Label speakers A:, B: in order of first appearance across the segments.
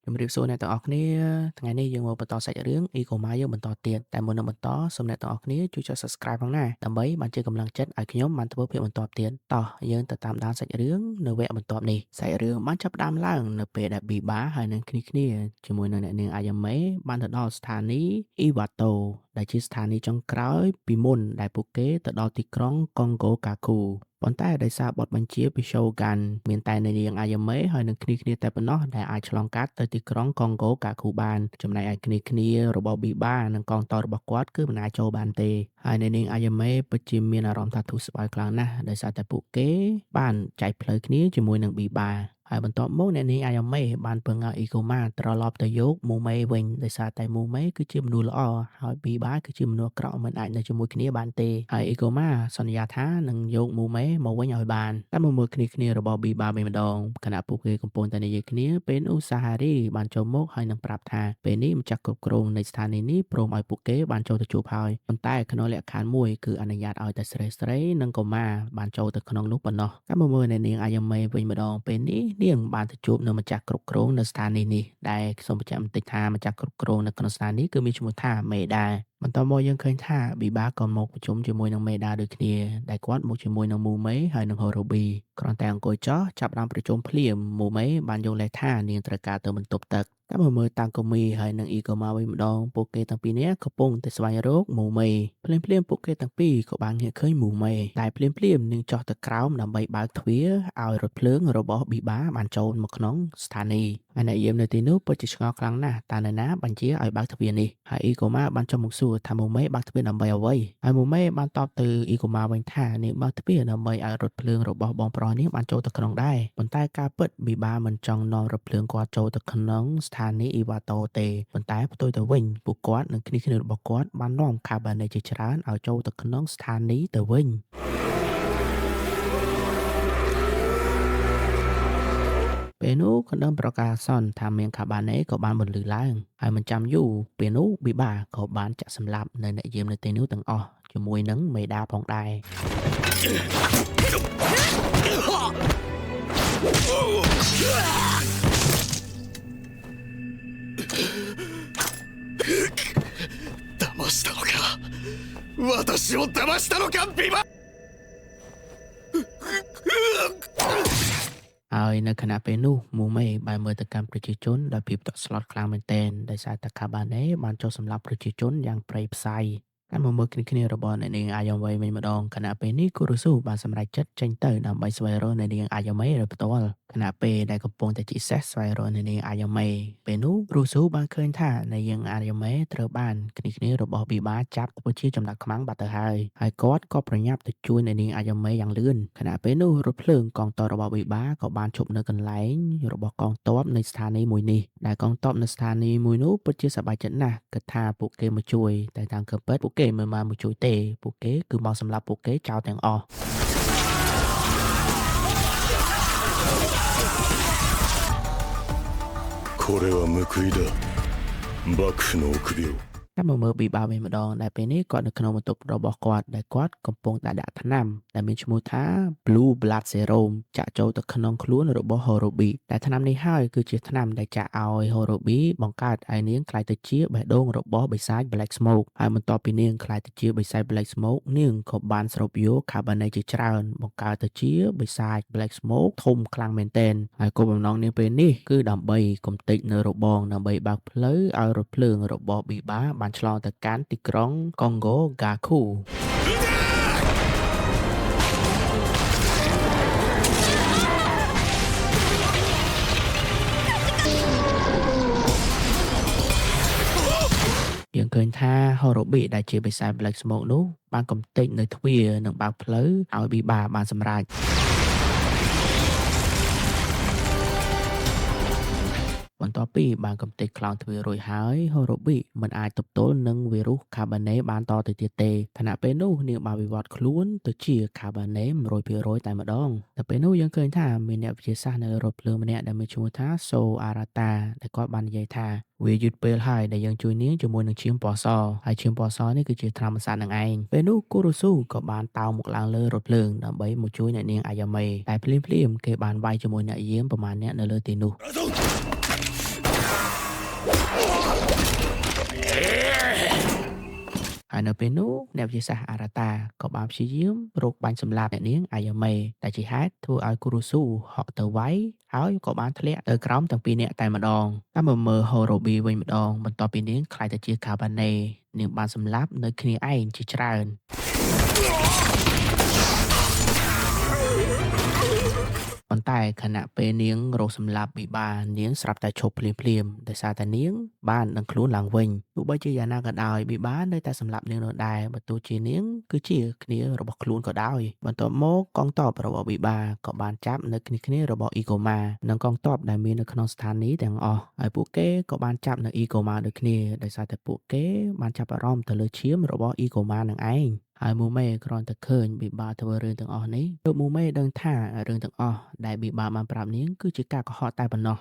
A: ជំរាបសួរអ្នកទាំងអស់គ្នាថ្ងៃនេះយើងមកបន្តសាច់រឿង E-commerce យើងបន្តទៀតតែមុននឹងបន្តសូមអ្នកទាំងអស់គ្នាជួយចុច Subscribe ផងណាដើម្បីបានជាកម្លាំងចិត្តឲ្យខ្ញុំបានធ្វើភាពបន្តទៀតតោះយើងទៅតាមដានសាច់រឿងនៅវគ្គបន្ទាប់នេះសាច់រឿងបានចាប់ផ្ដើមឡើងនៅពេលដែល Biba ហើយនឹងគ្នាជាមួយនឹងអ្នកនាង Ayame បានទៅដល់ស្ថានីយ៍ Iwato ដែលជាស្ថានីយ៍ចុងក្រោយពីមុនដែលពួកគេទៅដល់ទីក្រុង Kongo Kaku ប៉ុន្តែដោយសារបទបញ្ជាពី Shogun មានតែនាង Ayame ហើយនឹងគ្នាតែប៉ុណ្ណោះដែលអាចឆ្លងកាត់ទៅទីក្រុង Kongo Kaku បានចំណែកឯគ្នារបស់ Biba និងកងទ័ពរបស់គាត់គឺមិនអាចចូលបានទេហើយនាង Ayame ពិតជាមានអារម្មណ៍ថាធូរស្បើយខ្លាំងណាស់ដោយសារតែពួកគេបានចែកផ្លូវគ្នាជាមួយនឹង Biba ហើយបន្ទាប់មកអ្នកនាង Ayame បានពឹងឲ្យ Ikoma ត្រឡប់ទៅយក Mume វិញដោយសារតែ Mume គឺជាមនុស្សល្អហើយ Biba គឺជាមនុស្សអាក្រក់មិនអាចនៅជាមួយគ្នាបានទេហើយ Ikoma សន្យាថានឹងយក Mume មកវិញឲ្យបានតែមកមើលគ្នារបស់ Biba វិញម្ដងខណៈពួកគេកំពុងតែនិយាយគ្នាពេលនោះ Sahari បានចូលមកហើយនឹងប្រាប់ថាពេលនេះម្ចាស់គ្រប់គ្រងនៃស្ថានីយ៍នេះព្រមឲ្យពួកគេបានចូលទៅជួបហើយប៉ុន្តែក្នុងលក្ខខណ្ឌមួយគឺអនុញ្ញាតឲ្យតែស្រីនិងកុមារបានចូលទៅក្នុងនោះប៉ុណ្ណោះតែមកមើលអ្នកនាង Ayame វិញម្ដងពេលនេះនាងបានទៅជួបនៅម្ចាស់គ្រប់គ្រងនៅស្ថានីយ៍នេះដែលសូមបញ្ជាក់បន្តិចថាម្ចាស់គ្រប់គ្រងនៅក្នុងស្ថានីយ៍គឺមានឈ្មោះថា Maeda បន្តមកយើងឃើញថា Biba ក៏មកប្រជុំជាមួយនឹង Maeda ដូចគ្នាដែលគាត់មកជាមួយនឹង Mume ហើយនឹង Horobi គ្រាន់តែអង្គុយចោះចាប់ផ្ដើមប្រជុំភ្លាម Mume បានយល់លេសថានាងត្រូវការទៅបន្ទប់ទឹកតែមើលតាំងកូមីហើយនឹង Ikoma វិញម្ដងពួកគេទាំងពីរនាក់កំពុងតែស្វែងរក Mume ភ្លាមពួកគេទាំងពីរក៏បានងាកឃើញ Mume តែភ្លាមនាងចោះទៅក្រោមដើម្បីបើកទ្វារឲ្យរថភ្លើងរបស់ Biba បានចូលមកក្នុងស្ថានីយ៍ហើយអ្នកយាមនៅទីនោះពិតជាឆ្ងល់ខ្លាំងណាស់តើនរណាបញ្ជាឲ្យបើកទ្វារនេះហើយ Ikoma បានចុះមកសួរថា Mume បើកទ្វារដើម្បីអ្វីហើយ Mume បានតបទៅ Ikoma វិញថានាងបើកទ្វារដើម្បីឲ្យរថភ្លើងរបស់បងប្រុសនាងបានចូលទៅក្នុងដែរប៉ុន្តែការពិត Biba មិនចង់នាំរថភ្លើងគាត់ចូលទៅក្នុងស្ថានីយ៍ Iwato ទេប៉ុន្តែផ្ទុយទៅវិញពួកគាត់និងគ្នារបស់គាត់បាននាំ Kabane ជាច្រើនឲ្យចូលទៅក្នុងស្ថានីយ៍ទៅវិញពេលនោះក៏ដឹងប្រកាសអាសន្នថាមាន Kabane ក៏បានបន្លឺឡើងហើយមិនចាំយូរពេលនោះ Biba ក៏បានចាក់សម្លាប់នៅអ្នកយាមនៅទីនោះទាំងអស់ជាមួយនឹង Maeda ផងដែរ
B: 騙したのか私を騙したのかビバ
A: ហើយនៅខណៈពេលនោះ Mume បានមើលទៅកាន់ប្រជាជនដោយភាពតក់ស្លុតខ្លាំងមែនទែនដោយសារតែ Kabane បានចូលសម្លាប់ប្រជាជនយ៉ាងព្រៃផ្សៃតែមកមើលគ្នារបស់អ្នកនាង Ayame វិញម្ដងខណៈពេលនេះ Kurusu បានសម្រេចចិត្តចេញទៅដើម្បីស្វែងរកអ្នកនាង Ayame ដោយផ្ទាល់ខណៈពេលដែលកំពុងតែជិះសេះស្វែងរកអ្នកនាង Ayame ពេលនោះ Kurusu បានឃើញថាអ្នកនាង Ayame ត្រូវបានគ្នារបស់ Biba ចាប់ធ្វើជាចំណាប់ខ្មាំងបាត់ទៅហើយគាត់ក៏ប្រញាប់ទៅជួយអ្នកនាង Ayame យ៉ាងលឿនខណៈពេលនោះរថភ្លើងកងទ័ពរបស់ Biba ក៏បានឈប់នៅកន្លែងរបស់កងទ័ពនៃស្ថានីយ៍មួយនេះដែលកងទ័ពនៅស្ថានីយ៍មួយនោះពិតជាសប្បាយចិត្តណាស់គិតថាពួកគេមកជួយតែតាមពិតពួកគេមិនបានមកជួយទេពួកគេគឺមកសម្លាប់ពួកគេចោលទាំងអស់
B: これは報いだ幕府の臆病
A: តែមកមើល Biba វិញម្ដងដែលពេលនេះគាត់នៅក្នុងបន្ទប់របស់គាត់ដែលគាត់កំពុងតែដាក់ថ្នាំដែលមានឈ្មោះថា Blue Blood Serum ចាក់ចូលទៅក្នុងខ្លួនរបស់ Horobi តែថ្នាំនេះហើយគឺជាថ្នាំដែលចាក់ឲ្យ Horobi បង្កើតឲ្យនាងក្លាយទៅជាបេះដូងរបស់បិសាច Black Smoke ហើយបន្ទាប់ពីនាងក្លាយទៅជាបិសាច Black Smoke នាងក៏បានស្រូបយក Kabane ជាច្រើនបង្កើតទៅជាបិសាច Black Smoke ធំខ្លាំងមែនទែនហើយគោលបំណងនាងពេលនេះគឺដើម្បីកំទេចនៅរបងដើម្បីបើកផ្លូវឲ្យរថភ្លើងរបស់ Biba បានឆ្លងទៅកាន់ទីក្រុង Kongo Gaku យើងឃើញថា Horobi ដែលជាបិសាច Black Smoke នោះបានកំទេចនៅទ្វារនិងបើកផ្លូវឲ្យ Biba បានសម្រេចបន្ទាប់ពីបានកំទេចខ្លោងទ្វាររួចហើយ Horobi មិនអាចទប់ទល់នឹងវីរុស Kabane បានតទៅទៀតទេខណៈពេលនោះនាងបានវិវត្តខ្លួនទៅជា Kabane 100% តែម្ដងតែពេលនោះយើងឃើញថាមានអ្នកវិទ្យាសាស្ត្រនៅរថភ្លើងម្នាក់ដែលមានឈ្មោះថា So Arata ដែលគាត់បាននិយាយថាវាយឺតពេលហើយដែលយើងជួយនាងជាមួយនឹងឈាមពណ៌សហើយឈាមពណ៌សនេះគឺជាធម្មសាស្ត្រនឹងឯងពេលនោះ Kurusu ក៏បានតោងមកឡើងលើរថភ្លើងដើម្បីមកជួយអ្នកនាង Ayame តែភ្លាមគេបានវាយជាមួយអ្នកយាមប្រមាណអ្នកនៅលើទីនោះ នៅពេលនោះអ្នកវិទ្យាសាស្ត្រអារ៉ាតាក៏បានព្យាយាមរកបាញ់សម្លាប់អ្នកនាងអាយ៉ាមេដែលជាហេតុធ្វើឲ្យគូរូស៊ូហក់ទៅវាយហើយក៏បានធ្លាក់ទៅក្រោមទាំងពីរនាក់តែម្ដងតាមមកមើលហូរ៉ូប៊ីវិញម្ដងបន្ទាប់ពីនាងខ្លាយទៅជាកាបាណេនាងបានសម្លាប់នៅគ្នាឯងជាច្រើន ប៉ុន្តែខណៈពេលនាងរកសម្លាប់ប៊ីបានាងស្រាប់តែឈប់ភ្លាមៗដោយសារតែនាងបានដឹងខ្លួនឡើងវិញទោះបីជាយ៉ាងណាក៏ដោយប៊ីបានៅតែសម្លាប់នាងនោះដែរបើទោះជានាងគឺជាគ្នារបស់ខ្លួនក៏ដោយបន្ទាប់មកកងទ័ពរបស់ប៊ីបាក៏បានចាប់នៅគ្នារបស់អ៊ីកូម៉ានិងកងទ័ពដែលមាននៅក្នុងស្ថានីយ៍ទាំងអស់ហើយពួកគេក៏បានចាប់នៅអ៊ីកូម៉ាដូចគ្នាដោយសារតែពួកគេបានចាប់អារម្មណ៍ទៅលើឈាមរបស់អ៊ីកូម៉ានឹងឯង ហើយមូមេគ្រាន់តែឃើញប៊ីបាធ្វើរឿងទាំងអស់នេះទើបមូមេដឹងថារឿងទាំងអស់ដែលប៊ីបាបានប្រាប់នាងគឺជាការកុហកតែប៉ុណ្ណោះ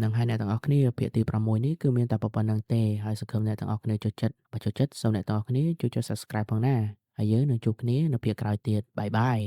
A: នឹងហើយអ្នកទាំងអស់គ្នាភាគទី6នេះគឺមានតែប៉ុណ្្នឹងទេហើយសង្ឃឹមអ្នកទាំងអស់គ្នាចូលចិត្តបើចូលចិត្តសូមអ្នកទាំងអស់គ្នាជួយចុច Subscribe ផងណាហើយយើងនឹងជួបគ្នានៅភាគក្រោយទៀតបាយបាយ